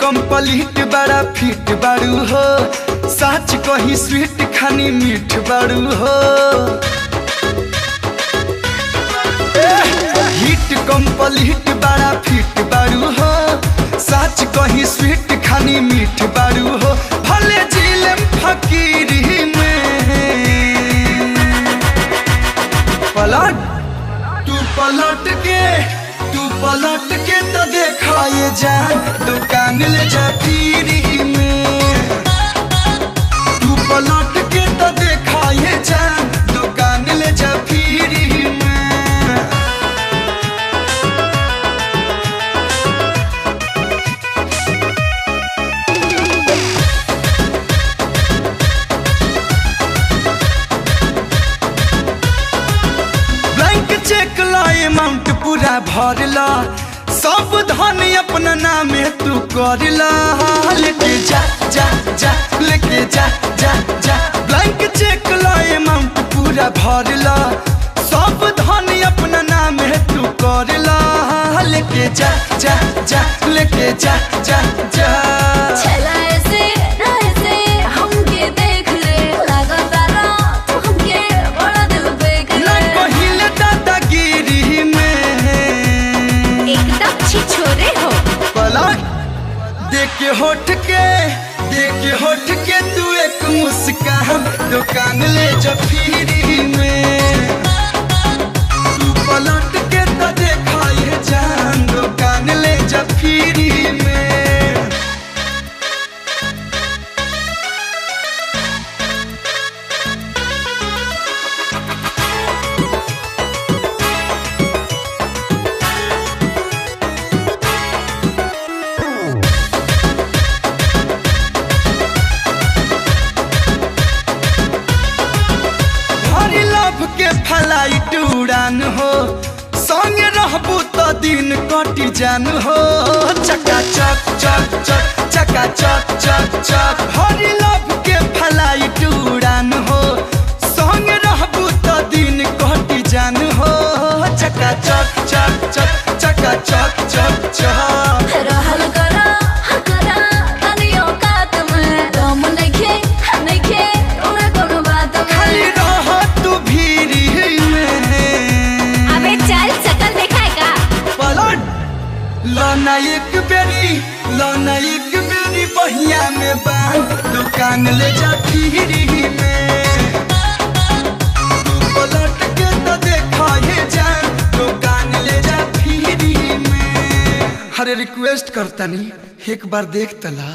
Complete बड़ा feet बाड़ू हो, सच कही स्वीट खानी मीठ बाड़ू हो। हिट कंप्लीट बड़ा फिट बाड़ू हो, सच कही स्वीट खानी मीठ बाड़ू हो। भले जिलम फकीरी में पलट के तो देखा ये जान, दुकान ले जा पीरी में। तू पलट के तो देखा ये जान, दुकान ले जा पीरी में। ब्लैंक चेक ला अमाउंट पूरा भरला, सब धन अपना नामे तू करला। लेके जा जा जा लेके जा जा जा, ब्लैंक चेक ला अमाउंट पूरा भरला, सब धन अपना नामे तू करला। लेके जा जा जा लेके जा जा जा। देख के तू एक मुस्कान, दुकान ले जा फ्री में। तू पलट के तो देखा ये जान, दुकान ले जा फ्री में। के फ्लाइट उड़ान हो, संगे रहबू तो दिन कटी जान हो। चका चक चक चक चका चक चक चक, हरी लव के फ्लाइट उड़ान हो, संगे रहबू तो दिन कटी जान हो। चका चक चक चक चका चक चक चक। रहल करा हकरा तनियो कात में दम नइखे नइखे ओना कोनो बात में। खाली रह तू भीरी में। अबे चल शकल देखाए का। पलट लाना एक बेरी बहिया में बांध, दुकान ले जा फ्री में। तू पलट के तो देखा ये जान, दुकान ले जा फ्री में। अरे रिक्वेस्ट करता नहीं, एक बार देख तला।